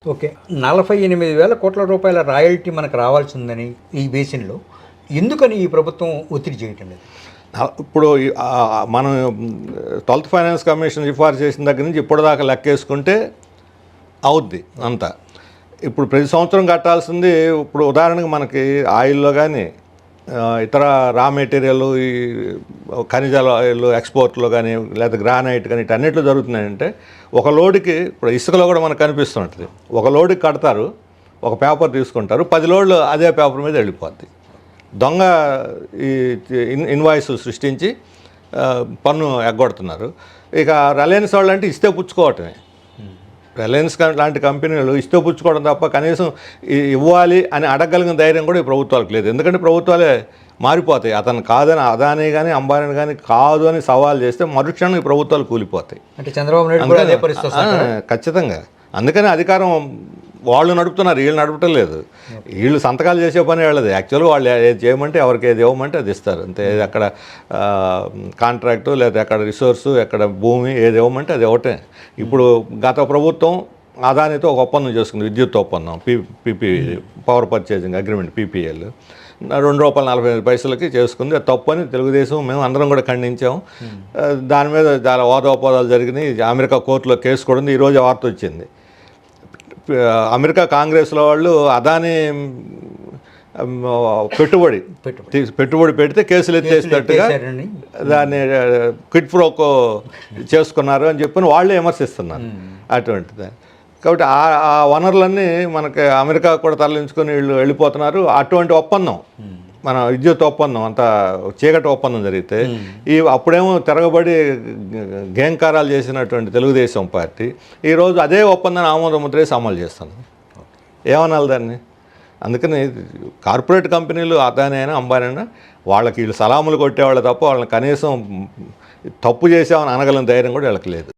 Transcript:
Okay. 48,000 కోట్ల రూపాయల royalty మనకు రావాల్సిందని ఈ బేసిన్‌లో ఎందుకని ఈ ప్రభుత్వం ఒత్తిడి చేయటం లేదు? ఇప్పుడు మనం 12th ఫైనాన్స్ కమిషన్ సిఫార్సు చేసిన దగ్గర నుంచి ఇప్పటిదాకా లెక్కేసుకుంటే అవుద్ది అంతా. ఇప్పుడు ప్రతి సంవత్సరం కట్టాల్సింది ఇప్పుడు ఉదాహరణకు మనకి ఆయిల్లో కానీ ఇతర రా మెటీరియల్ ఈ ఖనిజాలు ఎక్స్పోర్ట్లో కానీ లేదా గ్రానైట్ కానీ ఇటన్నిటిలో జరుగుతున్నాయంటే ఒక లోడుకి ఇప్పుడు ఇసుకలో కూడా మనకు కనిపిస్తుంటుంది. ఒక లోడుకి కడతారు, ఒక పేపర్ తీసుకుంటారు, 10 లోడ్లు అదే పేపర్ మీద వెళ్ళిపోద్ది. దొంగ ఈ ఇన్వాయిస్ సృష్టించి పన్ను ఎగ్గొడుతున్నారు. ఇక రిలయన్స్ వాళ్ళు అంటే ఇస్తే పుచ్చుకోవటమే. రిలయన్స్ లాంటి కంపెనీలు ఇస్తే పుచ్చుకోవడం తప్ప కనీసం ఇవ్వాలి అని అడగలిగిన ధైర్యం కూడా ఈ ప్రభుత్వాలకు లేదు. ఎందుకంటే ప్రభుత్వాలే మారిపోతాయి. అతను కాదని అదానీ కానీ అంబానీ కానీ కాదు అని సవాల్ చేస్తే మరుక్షణం ఈ ప్రభుత్వాలు కూలిపోతాయి. అంటే చంద్రబాబు నాయుడు కూడా అదే పరిస్థితి వస్తుంది. ఖచ్చితంగా. అందుకని అధికారం వాళ్ళు నడుపుతున్నారు, వీళ్ళు నడపటం లేదు. వీళ్ళు సంతకాలు చేసే పని వాళ్ళది. యాక్చువల్గా వాళ్ళు ఏది చేయమంటే ఎవరికి ఏది ఇవ్వమంటే అది ఇస్తారు అంతే. అక్కడ కాంట్రాక్టు లేదా ఎక్కడ రిసోర్సు ఎక్కడ భూమి ఏది ఇవ్వమంటే అది ఇవ్వటే. ఇప్పుడు గత ప్రభుత్వం అదానితో ఒక ఒప్పందం చేసుకుంది, విద్యుత్ ఒప్పందం, PP power purchasing agreement PPL ₹2.45 చేసుకుంది. అది తప్పని తెలుగుదేశం మేము అందరం కూడా ఖండించాము. దాని మీద చాలా వాదోపవాదాలు జరిగినాయి. అమెరికా కోర్టులో కేసు కూడా ఉంది. ఈరోజు వార్త వచ్చింది, అమెరికా కాంగ్రెస్లో వాళ్ళు అదానీ పెట్టుబడి పెడితే కేసులు ఎత్తేసినట్టుగా దాన్ని క్విట్ ప్రోకో చేసుకున్నారు అని చెప్పి వాళ్ళే విమర్శిస్తున్నారు. అటువంటిది కాబట్టి ఆ వనరులన్నీ మనకి అమెరికా కూడా తరలించుకొని వీళ్ళు వెళ్ళిపోతున్నారు. అటువంటి ఒప్పందం మన విద్యుత్ ఒప్పందం అంత చీకటి ఒప్పందం జరిగితే అప్పుడేమో తిరగబడి గేంకారాలు చేసినటువంటి తెలుగుదేశం పార్టీ ఈరోజు అదే ఒప్పందాన్ని ఆమోద ముద్రేసి అమలు చేస్తుంది. ఏమనాలి దాన్ని? అందుకని కార్పొరేట్ కంపెనీలు అదానీ అయినా అంబానీ అయినా వాళ్ళకి వీళ్ళు సలాములు కొట్టేవాళ్ళు తప్ప వాళ్ళని కనీసం తప్పు చేసామని అనగలిగిన ధైర్యం కూడా వీళ్ళకి లేదు.